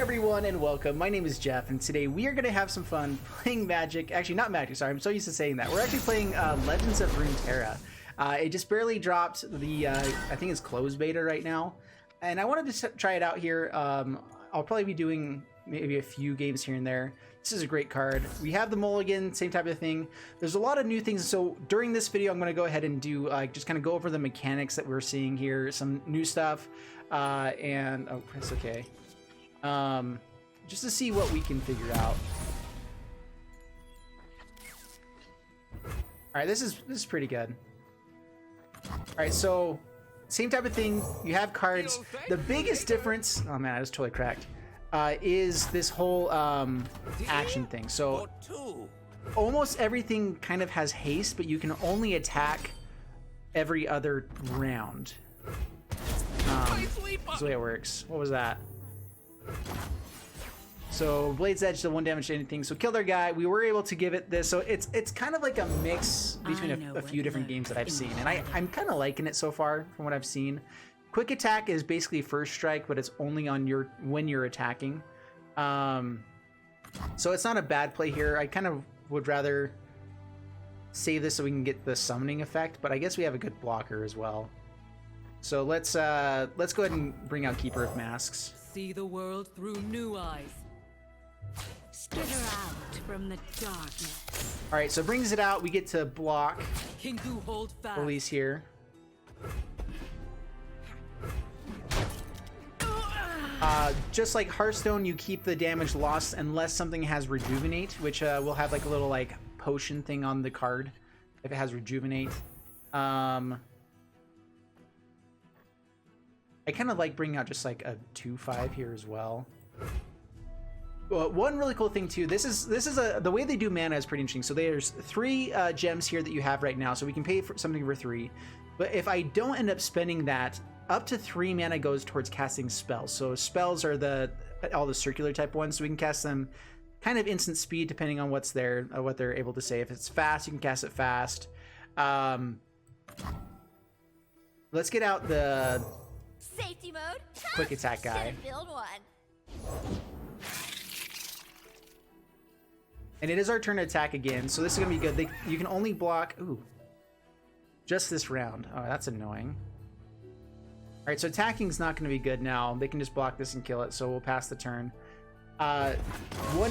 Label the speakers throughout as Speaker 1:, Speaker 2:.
Speaker 1: everyone and welcome. My name is Jeff and today we are going to have some fun playing Magic. Actually, not Magic, sorry, I'm so used to saying that. We're actually playing Legends of Runeterra. It just barely dropped the, I think it's closed beta right now. And I wanted to try it out here. I'll probably be doing maybe a few games here and there. This is a great card. We have the mulligan, same type of thing. There's a lot of new things. So during this video, I'm going to go ahead and do just kind of go over the mechanics that we're seeing here, some new stuff. And oh, it's okay. Just to see what we can figure out. All right, this is pretty good. All right, so same type of thing. You have cards. The biggest difference, oh man, I was totally cracked, is this whole action thing. So almost everything kind of has haste, but you can only attack every other round. That's the way it works. What was that? So Blade's Edge to 1 damage to anything. So killed our guy. We were able to give it this. So it's kind of like a mix between a few different games that I've seen, and I'm kind of liking it so far from what I've seen. Quick attack is basically first strike, but it's only on when you're attacking. So it's not a bad play here. I kind of would rather save this so we can get the summoning effect, but I guess we have a good blocker as well. So let's go ahead and bring out Keeper of Masks.
Speaker 2: See the world through new eyes.
Speaker 3: Skitter out from the darkness.
Speaker 1: All right, so it brings it out. We get to block.
Speaker 2: Kinku, hold fast.
Speaker 1: Release here. Just like Hearthstone, you keep the damage lost unless something has Rejuvenate, which will have like a little like potion thing on the card if it has Rejuvenate. I kind of like bringing out just like a 2/5 here as well. One really cool thing too, this is the way they do mana is pretty interesting. So there's 3 gems here that you have right now, so we can pay for something for 3. But if I don't end up spending that, up to 3 mana goes towards casting spells. So spells are all the circular type ones, so we can cast them kind of instant speed depending on what's there, what they're able to say. If it's fast, you can cast it fast. Let's get out the
Speaker 3: Safety mode.
Speaker 1: quick attack guy.
Speaker 3: Build one.
Speaker 1: And it is our turn to attack again, so this is gonna be good. You can only block, ooh, just this round. Oh, that's annoying. All right, so attacking's not gonna be good now. They can just block this and kill it, so we'll pass the turn. 1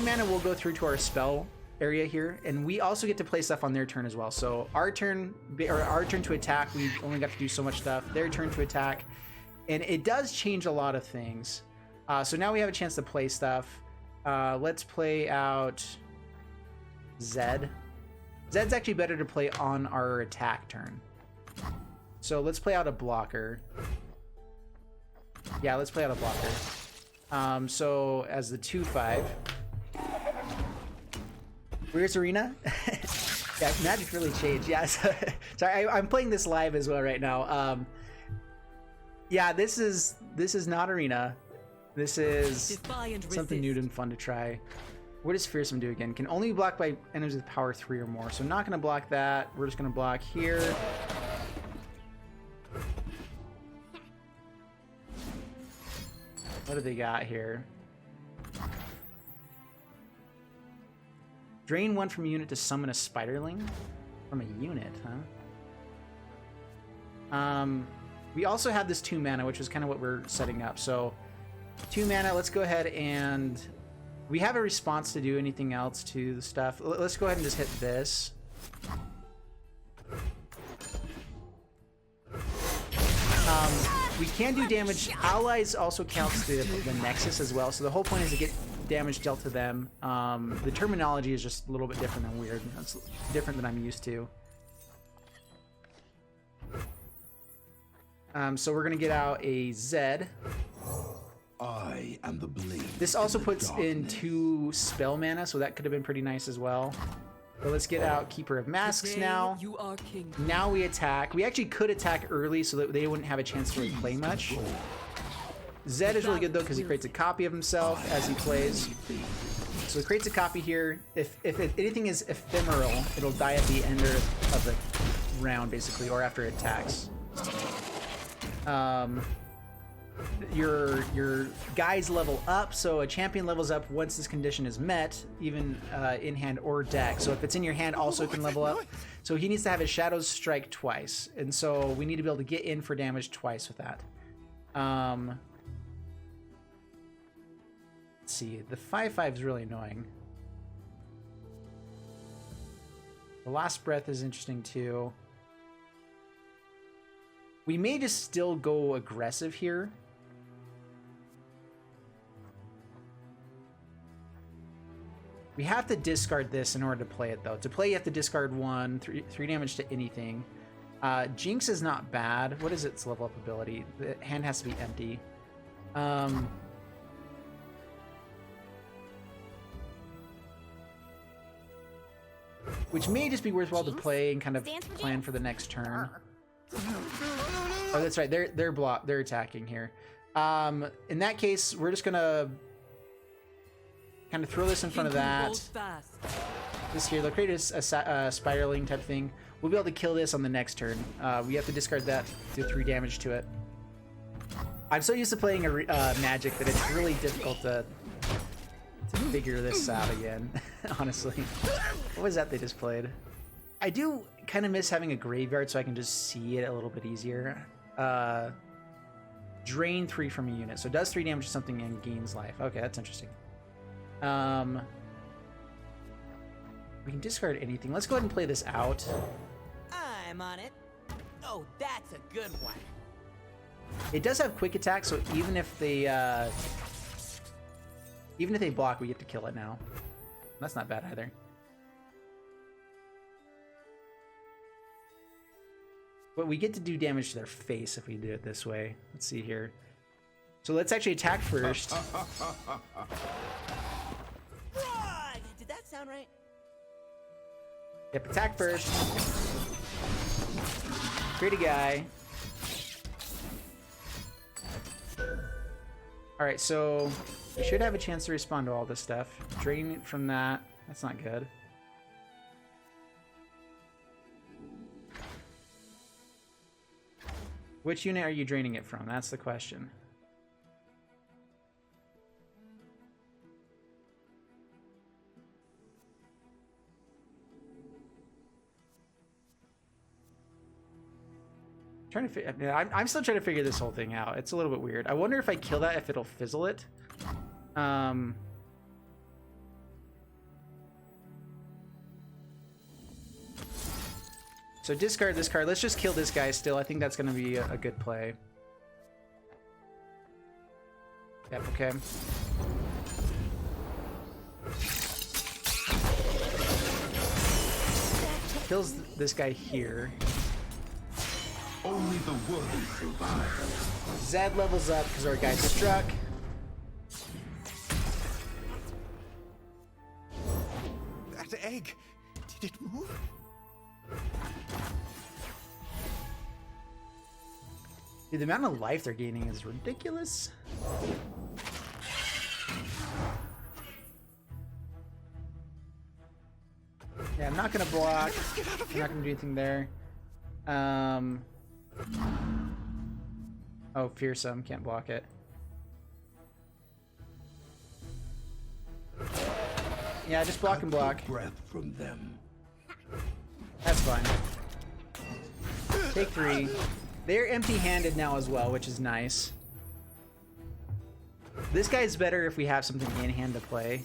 Speaker 1: mana will go through to our spell area here, and we also get to play stuff on their turn as well. So our turn to attack, we only got to do so much stuff. Their turn to attack, and it does change a lot of things. So now we have a chance to play stuff. Let's play out Zed. Zed's actually better to play on our attack turn. So let's play out a blocker. Yeah, let's play out a blocker. So as the 2/5. Where's Arena? Yeah, Magic really changed. Yeah, sorry, I'm playing this live as well right now. Yeah, this is not Arena. This is something new and fun to try. What does Fearsome do again? Can only block by enemies with power 3 or more. So not gonna block that. We're just gonna block here. What do they got here? Drain 1 from a unit to summon a spiderling? From a unit, huh? We also have this 2 mana, which is kind of what we're setting up. So 2 mana, let's go ahead and we have a response to do anything else to the stuff. Let's go ahead and just hit this. We can do damage. Allies also counts the Nexus as well. So the whole point is to get damage dealt to them. The terminology is just a little bit different and weird. It's different than I'm used to. So we're gonna get out a Zed.
Speaker 4: I am the blade.
Speaker 1: This also puts in 2 spell mana, so that could have been pretty nice as well. So let's get out Keeper of Masks
Speaker 2: Today,
Speaker 1: now.
Speaker 2: you are king.
Speaker 1: Now we attack. We actually could attack early so that they wouldn't have a chance to really play much. Zed is really good though because he creates a copy of himself as he plays. So he creates a copy here. If anything is ephemeral, it'll die at the end of the round basically, or after it attacks. your guys level up, so a champion levels up once this condition is met, even in hand or deck. So if it's in your hand, also it can level up. So he needs to have his shadows strike twice, and so we need to be able to get in for damage twice with that. Let's see, the 5/5 is really annoying. The Last Breath is interesting too. We may just still go aggressive here. We have to discard this in order to play it, though. To play, you have to discard 3 damage to anything. Jinx is not bad. What is its level up ability? The hand has to be empty. Which may just be worthwhile to play and kind of plan for the next turn. Oh, that's right. They're attacking here. In that case, we're just gonna kind of throw this in front of that. This here, they'll create a spiraling type thing. We'll be able to kill this on the next turn. We have to discard that, do 3 damage to it. I'm so used to playing a magic that it's really difficult to figure this out again, honestly. What was that they just played? I do kind of miss having a graveyard so I can just see it a little bit easier. Drain 3 from a unit. So it does 3 damage to something and gains life. Okay, that's interesting. We can discard anything. Let's go ahead and play this out.
Speaker 5: I'm on it. Oh, that's a good one.
Speaker 1: It does have quick attack, so even if they block, we get to kill it now. That's not bad either. But we get to do damage to their face if we do it this way. Let's see here. So let's actually attack first.
Speaker 5: Did that sound right?
Speaker 1: Yep, attack first. Create a guy. Alright, so we should have a chance to respond to all this stuff. Drain it from that. That's not good. Which unit are you draining it from? That's the question. I'm still trying to figure this whole thing out. It's a little bit weird. I wonder if I kill that, if it'll fizzle it. So discard this card. Let's just kill this guy still. I think that's going to be a good play. Yep, okay. Kills this guy here.
Speaker 4: Only the worthy survive.
Speaker 1: Zed levels up because our guy struck.
Speaker 6: That egg, did it move?
Speaker 1: Dude, the amount of life they're gaining is ridiculous. Yeah, I'm not gonna block. I'm not gonna do anything there. Oh, fearsome, can't block it. Yeah, just block and block.
Speaker 4: Breath from them.
Speaker 1: That's fine. Take 3. They're empty-handed now as well, which is nice. This guy's better if we have something in hand to play.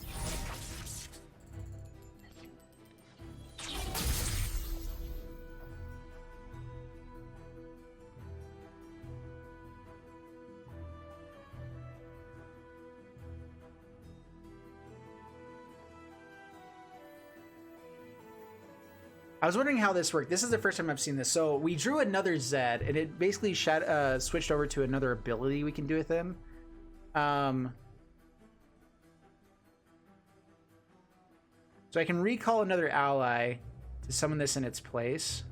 Speaker 1: I was wondering how this worked. This is the first time I've seen this. So we drew another Zed, and it basically switched over to another ability we can do with him. So I can recall another ally to summon this in its place.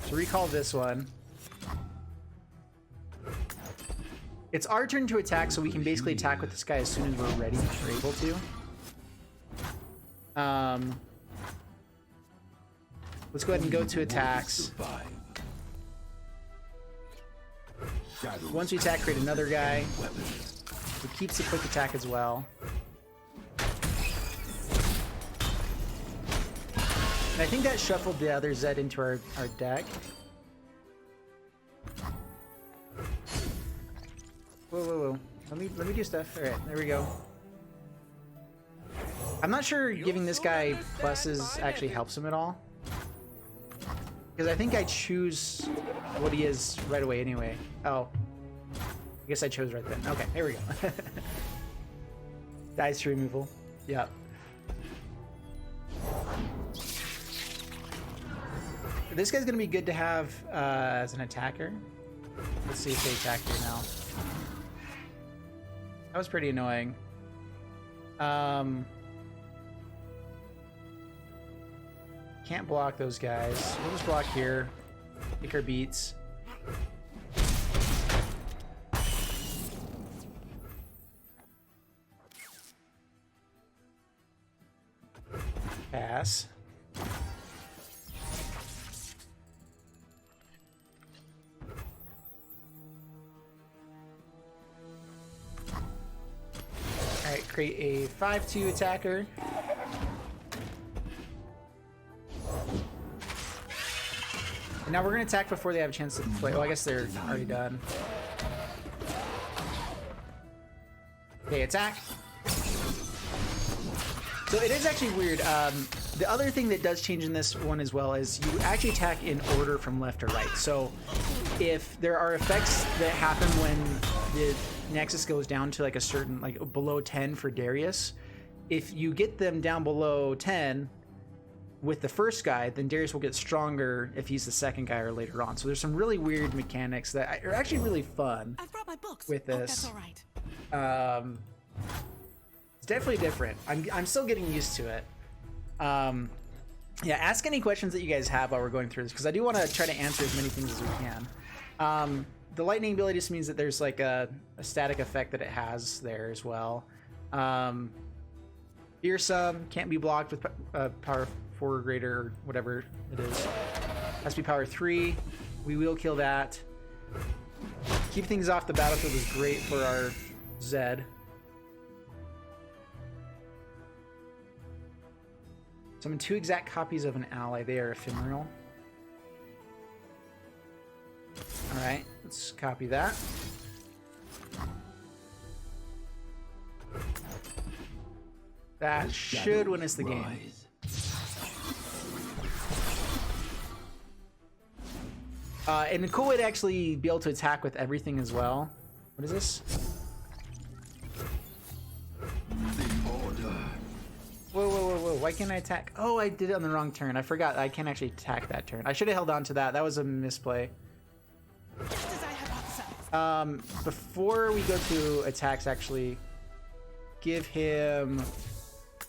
Speaker 1: So recall this one. It's our turn to attack, so we can basically attack with this guy as soon as we're ready or able to. Let's go ahead and go to attacks. Once we attack, create another guy. It keeps the quick attack as well. And I think that shuffled the other Zed into our deck. Whoa, whoa, whoa. Let me do stuff. Alright, there we go. I'm not sure giving this guy pluses actually helps him at all. Because I think I choose what he is right away anyway. Oh. I guess I chose right then. Okay, here we go. Dies to removal. Yep. This guy's gonna be good to have as an attacker. Let's see if they attack here now. That was pretty annoying. Can't block those guys. We'll just block here. Take our beats. Pass. Alright, create a 5/2 attacker. And now we're going to attack before they have a chance to play. Oh, I guess they're already done. Okay, attack. So it is actually weird. The other thing that does change in this one as well is you actually attack in order from left to right. So if there are effects that happen when the Nexus goes down to like a certain, like below 10 for Darius, if you get them down below 10 with the first guy, then Darius will get stronger if he's the second guy or later on. So there's some really weird mechanics that are actually really fun.
Speaker 2: I've brought my books.
Speaker 1: With this.
Speaker 2: Oh, that's all right.
Speaker 1: It's definitely different. I'm still getting used to it. Yeah, ask any questions that you guys have while we're going through this, because I do want to try to answer as many things as we can. The lightning ability just means that there's like a static effect that it has there as well. Fearsome can't be blocked with power 4 or greater, or whatever it is. Has to be power 3. We will kill that. Keep things off the battlefield is great for our Zed. Summon 2 exact copies of an ally. They are ephemeral. Alright, let's copy that. That should win us the game. And a cool way to actually be able to attack with everything as well. What is this? Whoa, whoa, whoa, whoa. Why can't I attack? Oh, I did it on the wrong turn. I forgot I can't actually attack that turn. I should have held on to that. That was a misplay. Before we go to attacks, actually, give him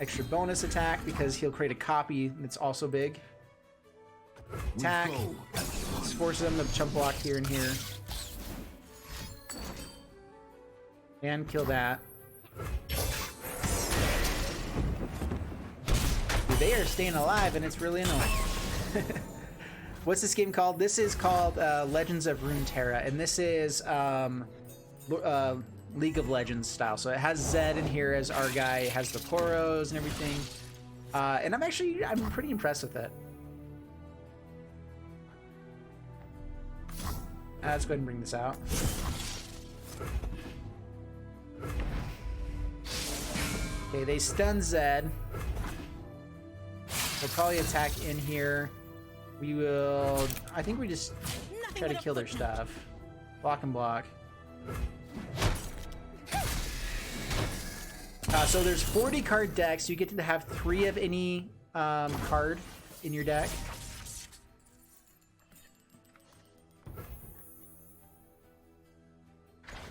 Speaker 1: extra bonus attack because he'll create a copy that's also big. Attack. Let's force them to chump block here and here. And kill that. Dude, they are staying alive and it's really annoying. What's this game called? This is called Legends of Runeterra, and this is League of Legends style. So it has Zed in here as our guy. It has the Poros and everything. And I'm pretty impressed with it. Let's go ahead and bring this out. Okay, they stun Zed. We'll probably attack in here. We will... I think we just try to kill their stuff. Block and block. So there's 40 card decks. You get to have 3 of any card in your deck.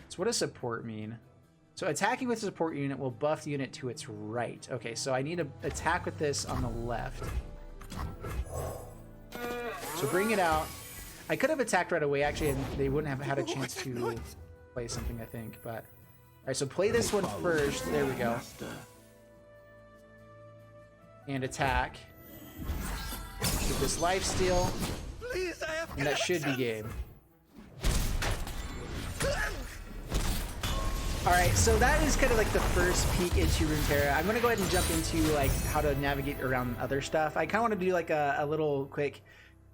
Speaker 1: So what does support mean? So attacking with a support unit will buff the unit to its right. Okay, so I need to attack with this on the left. So bring it out. I could have attacked right away, actually, and they wouldn't have had a chance to play something, I think. But all right, so play this one first. There we go. And attack. Get this life steal. And that should be game. All right, so that is kind of like the first peek into Runeterra. I'm gonna go ahead and jump into like how to navigate around other stuff. I kind of want to do like a little quick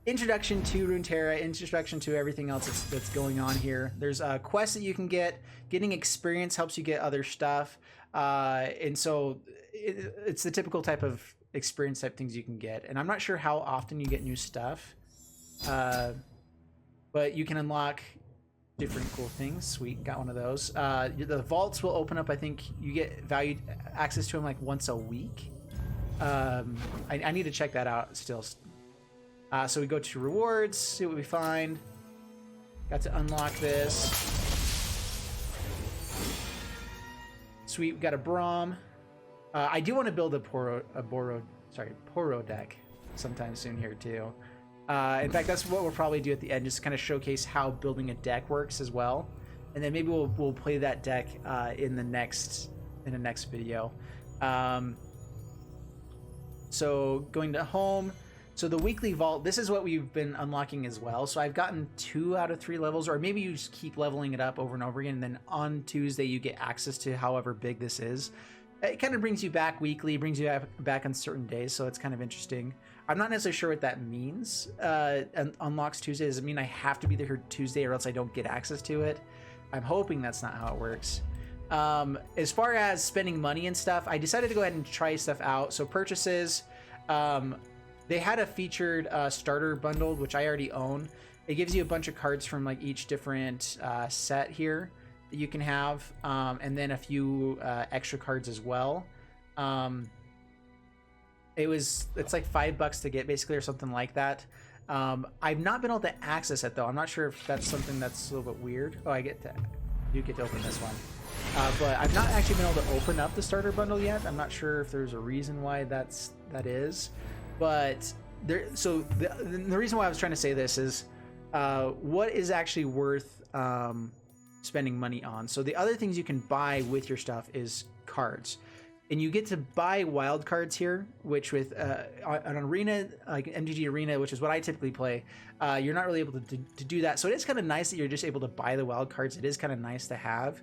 Speaker 1: introduction to Runeterra, introduction to everything else that's going on here. There's a quest that you can get. Getting experience helps you get other stuff, and so it's the typical type of experience type things you can get. And I'm not sure how often you get new stuff, but you can unlock different cool things. Sweet, got one of those. The vaults will open up. I think you get valued access to them like once a week. I need to check that out still. So we go to rewards, see what we find. Got to unlock this. Sweet, we got a Braum. I do want to build a Poro deck sometime soon here too. In fact, that's what we'll probably do at the end, just kind of showcase how building a deck works as well, and then maybe we'll play that deck in the next video. So going to home, so the weekly vault, this is what we've been unlocking as well. So I've gotten 2 out of 3 levels, or maybe you just keep leveling it up over and over again, and then on Tuesday you get access to however big this is. It kind of brings you back weekly, brings you back on certain days, so it's kind of interesting. I'm not necessarily sure what that means. Unlocks Tuesday, does it mean I have to be there Tuesday or else I don't get access to it? I'm hoping that's not how it works. As far as spending money and stuff, I decided to go ahead and try stuff out. So purchases, they had a featured starter bundle, which I already own. It gives you a bunch of cards from like each different set here that you can have, and then a few extra cards as well. It's like $5 to get basically, or something like that. I've not been able to access it though. I'm not sure if that's something that's a little bit weird. Oh, you get to open this one, but I've not actually been able to open up the starter bundle yet. I'm not sure if there's a reason why that is, but so the reason why I was trying to say this is what is actually worth spending money on. So the other things you can buy with your stuff is cards. And you get to buy wild cards here, which with an arena, like MTG Arena, which is what I typically play, you're not really able to do that. So it is kind of nice that you're just able to buy the wild cards. It is kind of nice to have.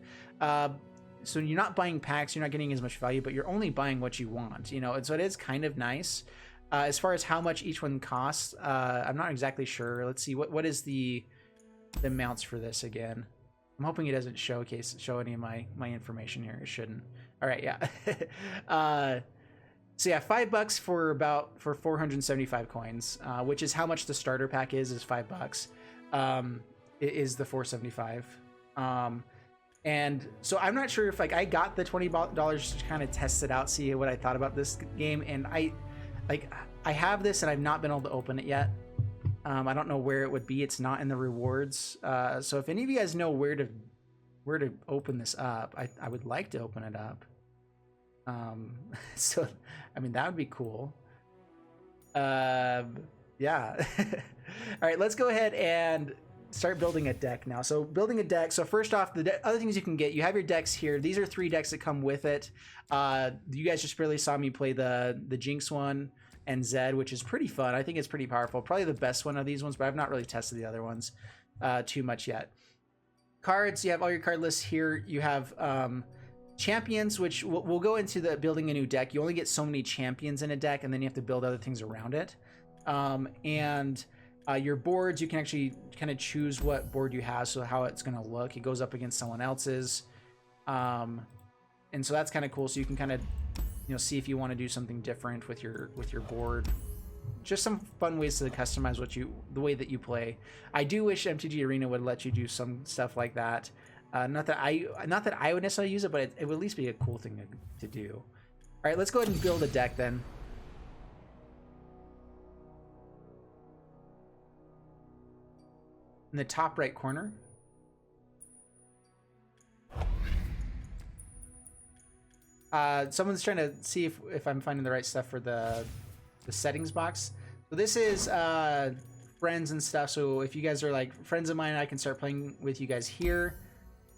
Speaker 1: So you're not buying packs, you're not getting as much value, but you're only buying what you want, you know? And so it is kind of nice. As far as how much each one costs, I'm not exactly sure. Let's see, what is the amounts for this again? I'm hoping it doesn't show any of my information here. It shouldn't. All right, yeah. So yeah, $5 for 475 coins, which is how much the starter pack is $5. It is the 475. And so I'm not sure if like I got the $20 to kind of test it out, see what I thought about this game, and I have this and I've not been able to open it yet. I don't know where it would be. It's not in the rewards. So if any of you guys know where to open this up, I would like to open it up. So I mean, that would be cool. Yeah. All right, let's go ahead and start building a deck now. So building a deck. So first off, the other things you can get, you have your decks here. These are 3 decks that come with it. You guys just barely saw me play the Jinx one and Zed, which is pretty fun. I think it's pretty powerful. Probably the best one of these ones, but I've not really tested the other ones too much yet. Cards, you have all your card lists here. You have champions, which we'll go into the building a new deck. You only get so many champions in a deck, and then you have to build other things around it. And your boards, you can actually kind of choose what board you have, so how it's going to look. It goes up against someone else's. And so that's kind of cool. So you can kind of, see if you want to do something different with your board. Just some fun ways to customize the way that you play. I do wish MTG Arena would let you do some stuff like that. Not that I would necessarily use it, but it would at least be a cool thing to do. All right, let's go ahead and build a deck then. In the top right corner. Someone's trying to see if I'm finding the right stuff for the settings box. So this is friends and stuff. So if you guys are like friends of mine, I can start playing with you guys here.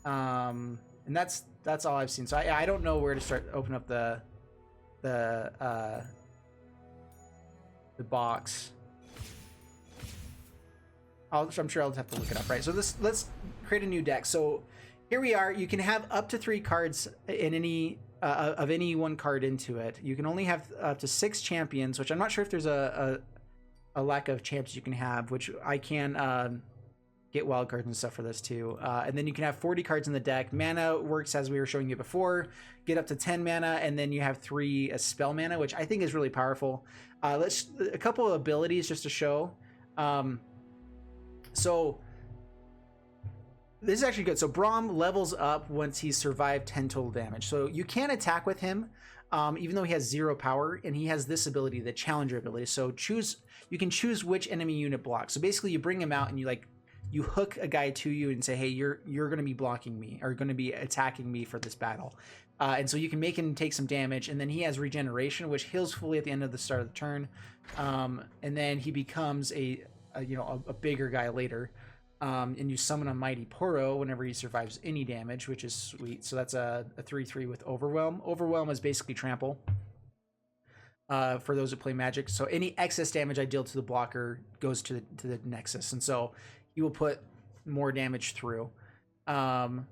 Speaker 1: And that's all I've seen. So I don't know where to start open up the box. I'm sure I'll have to look it up, right? So let's create a new deck. So here we are. You can have up to 3 cards in any of any one card into it. You can only have up to 6 champions, which I'm not sure if there's a lack of champs you can have, which I can get wild cards and stuff for this too. And then you can have 40 cards in the deck. Mana works as we were showing you before. Get up to 10 mana, and then you have 3 spell mana, which I think is really powerful. Let's a couple of abilities just to show. So this is actually good. So Braum levels up once he's survived 10 total damage. So you can attack with him, even though he has 0 power, and he has this ability, the Challenger ability. So you can choose which enemy unit blocks. So basically you bring him out and you hook a guy to you and say, hey, you're going to be blocking me, or going to be attacking me for this battle. And so you can make him take some damage, and then he has regeneration, which heals fully at the end of the start of the turn. And then he becomes a bigger guy later. And you summon a Mighty Poro whenever he survives any damage, which is sweet. So that's a 3/3 with Overwhelm. Overwhelm is basically trample for those who play Magic. So any excess damage I deal to the blocker goes to the Nexus, and so he will put more damage through. And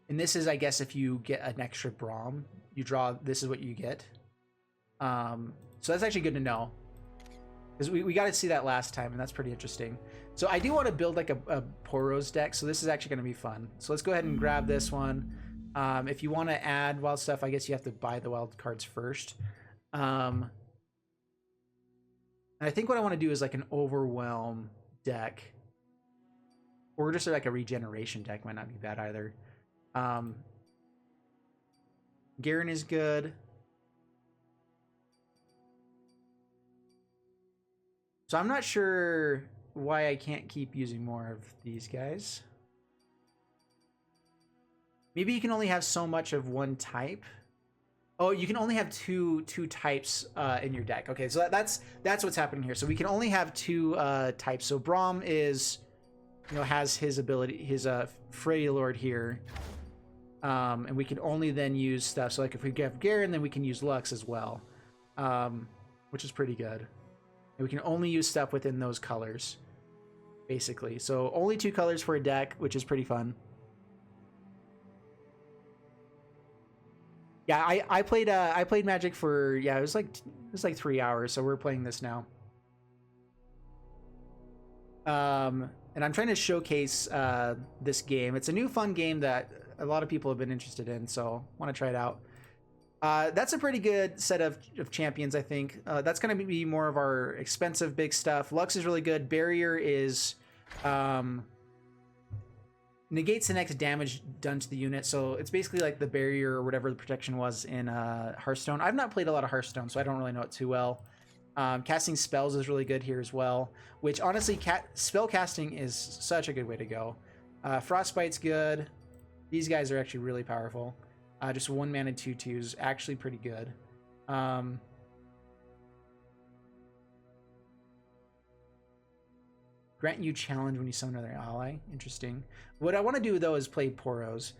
Speaker 1: this is, I guess, if you get an extra Braum, you draw. This is what you get. So that's actually good to know, because we got to see that last time, and that's pretty interesting. So I do want to build like a Poros deck, so this is actually going to be fun. So let's go ahead and grab this one. If you want to add wild stuff, I guess you have to buy the wild cards first. And I think what I want to do is like an Overwhelm deck, or just like a regeneration deck might not be bad either. Garen is good. So I'm not sure why I can't keep using more of these guys. Maybe you can only have so much of one type. Oh, you can only have two types in your deck. Okay, so that's what's happening here. So we can only have 2 types. So Braum is, has his ability, his Freddy Lord here. And we can only then use stuff. So like if we have Garen, then we can use Lux as well, which is pretty good. And we can only use stuff within those colors, basically. So only 2 colors for a deck, which is pretty fun. Yeah, I played Magic for, it was like 3 hours. So we're playing this now. And I'm trying to showcase this game. It's a new fun game that a lot of people have been interested in, so I want to try it out. That's a pretty good set of champions, I think. That's going to be more of our expensive big stuff. Lux is really good. Barrier is negates the next damage done to the unit, so it's basically like the barrier or whatever the protection was in Hearthstone. I've not played a lot of Hearthstone, so I don't really know it too well. Casting spells is really good here as well, which honestly, spell casting is such a good way to go. Frostbite's good. These guys are actually really powerful. Just 1 mana 2/2s, actually pretty good. Grant you challenge when you summon another ally. Interesting. What I want to do though is play Poros.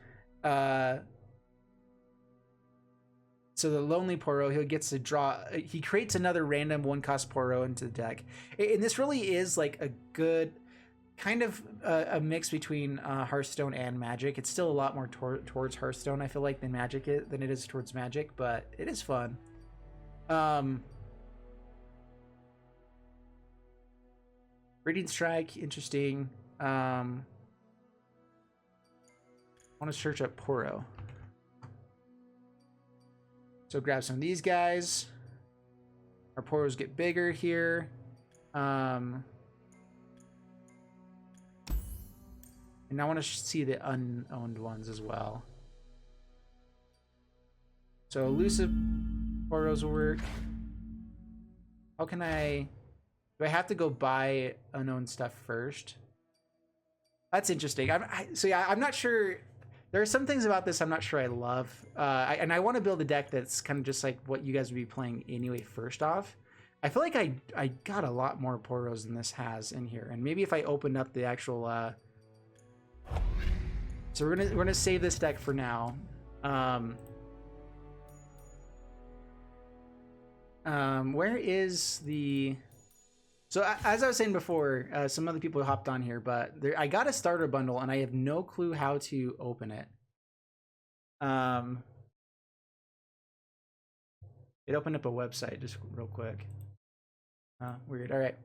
Speaker 1: So the Lonely Poro, he gets to draw. He creates another random 1-cost Poro into the deck, and this really is like a good kind of a mix between Hearthstone and Magic. It's still a lot more towards Hearthstone, I feel like, than it is towards Magic, but it is fun. Radiant Strike, interesting. I want to search up Poro. So grab some of these guys. Our Poros get bigger here. And I want to see the unowned ones as well. So elusive Poros will work. How can I... Do I have to go buy unknown stuff first? That's interesting. I'm not sure. There are some things about this I'm not sure I love. And I want to build a deck that's kind of just like what you guys would be playing anyway first off. I feel like I got a lot more Poros than this has in here. And maybe if I open up the actual... So we're gonna save this deck for now. Where is the... So as I was saying before, some other people hopped on here, but I got a starter bundle and I have no clue how to open it. It opened up a website just real quick. Weird. All right.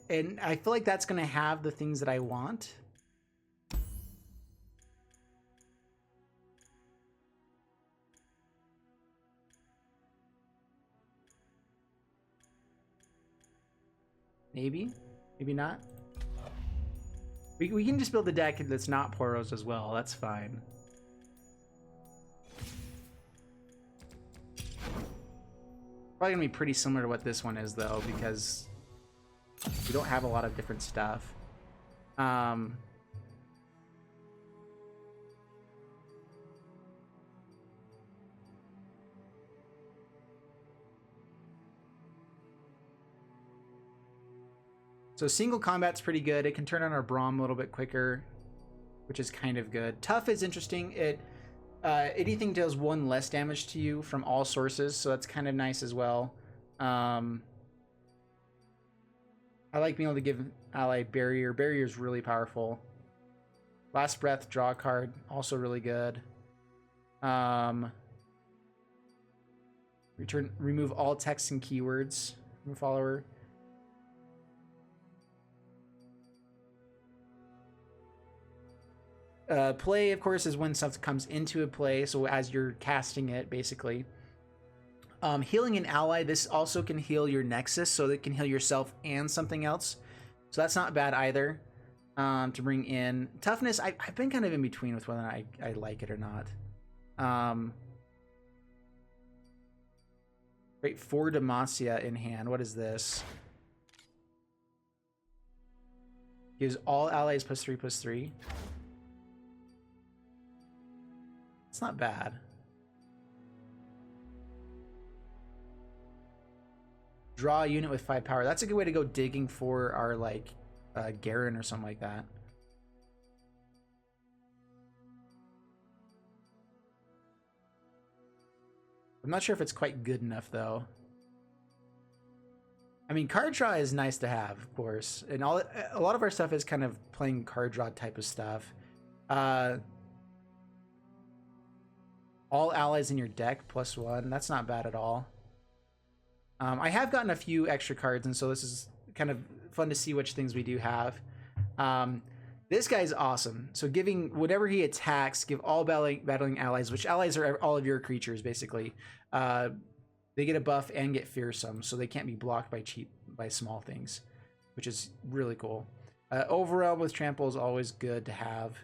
Speaker 1: And I feel like that's going to have the things that I want. Maybe not. We can just build a deck that's not Poros as well. That's fine. Probably gonna be pretty similar to what this one is though, because we don't have a lot of different stuff. So single combat's pretty good. It can turn on our Braum a little bit quicker, which is kind of good. Tough is interesting. Anything does 1 less damage to you from all sources, so that's kind of nice as well. I like being able to give ally barrier. Barrier is really powerful. Last breath, draw a card, also really good. Remove all text and keywords from a follower. Play, of course, is when stuff comes into a play, so as you're casting it, basically. Healing an ally, this also can heal your Nexus, so it can heal yourself and something else. So that's not bad either to bring in. Toughness, I've been kind of in between with whether I like it or not. Great, 4 Demacia in hand. What is this? Gives all allies +3/+3. It's not bad. Draw a unit with 5 power. That's a good way to go digging for our, like, Garen or something like that. I'm not sure if it's quite good enough, though. I mean, card draw is nice to have, of course. And a lot of our stuff is kind of playing card draw type of stuff. All allies in your deck +1. That's not bad at all. I have gotten a few extra cards, and so this is kind of fun to see which things we do have. This guy's awesome. So giving whatever he attacks, give all battling allies, which allies are all of your creatures, basically. They get a buff and get fearsome, so they can't be blocked by small things, which is really cool. Overwhelm with trample is always good to have.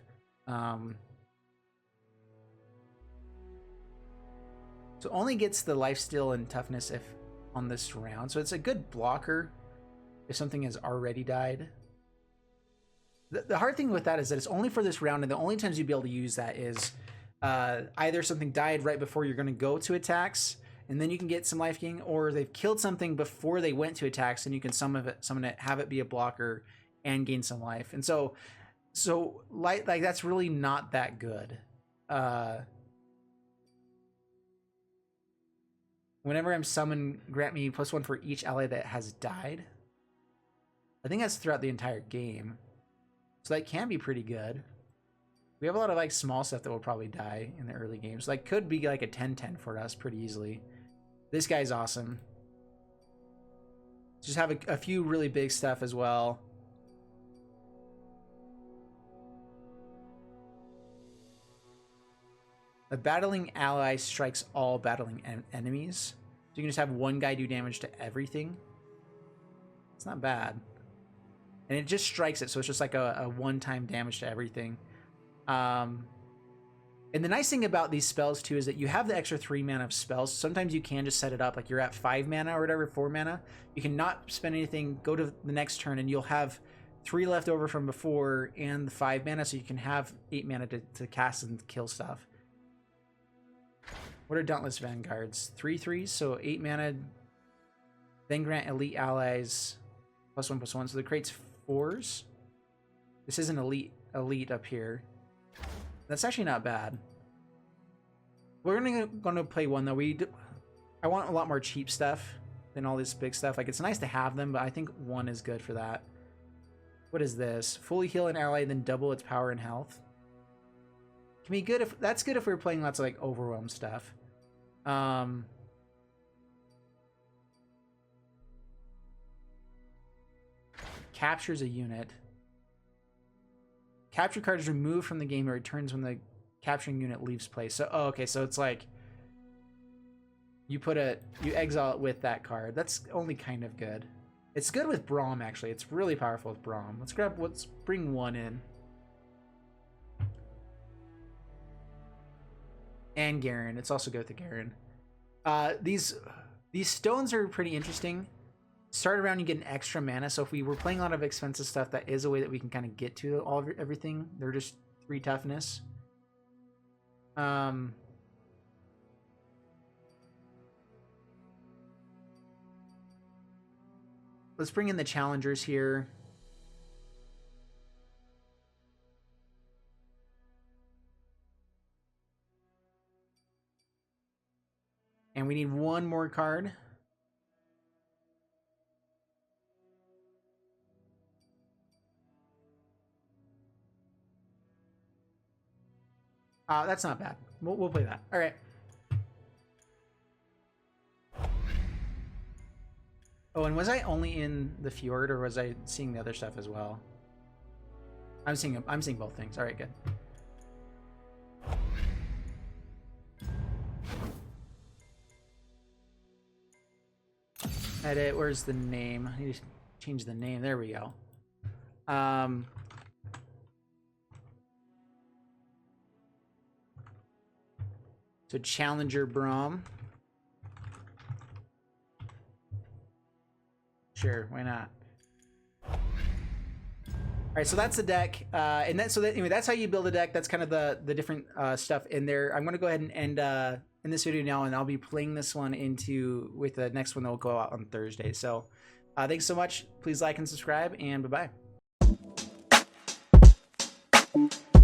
Speaker 1: So only gets the lifesteal and toughness if on this round. So it's a good blocker if something has already died. The hard thing with that is that it's only for this round, and the only times you'd be able to use that is either something died right before you're going to go to attacks, and then you can get some life gain, or they've killed something before they went to attacks, and you can summon it, have it be a blocker, and gain some life. And so like that's really not that good. Whenever I'm summoned, grant me +1 for each ally that has died. I think that's throughout the entire game. So that can be pretty good. We have a lot of like small stuff that will probably die in the early games. Like could be like a 10-10 for us pretty easily. This guy's awesome. Just have a few really big stuff as well. A battling ally strikes all battling enemies. So you can just have one guy do damage to everything. It's not bad. And it just strikes it, so it's just like a one-time damage to everything. And the nice thing about these spells, too, is that you have the extra 3 mana of spells. Sometimes you can just set it up, like you're at 5 mana or whatever, 4 mana. You can not spend anything, go to the next turn, and you'll have 3 left over from before and the 5 mana, so you can have 8 mana to cast and kill stuff. What are Dauntless Vanguards? 3/3s, so 8 mana. Then grant elite allies +1/+1, so the creates 4s. This isn't elite up here. That's actually not bad. We're gonna play one though. I want a lot more cheap stuff than all this big stuff. Like, it's nice to have them, but I think 1 is good for that. What is this? Fully heal an ally, then double its power and health. Can be good if that's good if we were playing lots of like overwhelm stuff. Captures a unit. Capture card is removed from the game and returns when the capturing unit leaves play. So, oh, okay, so it's like you exile it with that card. That's only kind of good. It's good with Braum, actually. It's really powerful with Braum. Let's bring 1 in. And Garen. It's also good with the Garen. These stones are pretty interesting. Start around, you get an extra mana. So if we were playing a lot of expensive stuff, that is a way that we can kind of get to everything. They're just 3 toughness. Let's bring in the challengers here. And we need 1 more card. That's not bad. We'll play that. All right. Oh, and was I only in the fjord, or was I seeing the other stuff as well? I'm seeing both things. All right, good. Edit. Where's the name? I need to change the name. There we go. So Challenger Braum. Sure, why not? All right, so that's the deck, and anyway, that's how you build a deck. That's kind of the different stuff in there. I'm gonna go ahead and end in this video now, and I'll be playing this one with the next one that will go out on Thursday. So, thanks so much. Please like and subscribe, and bye bye.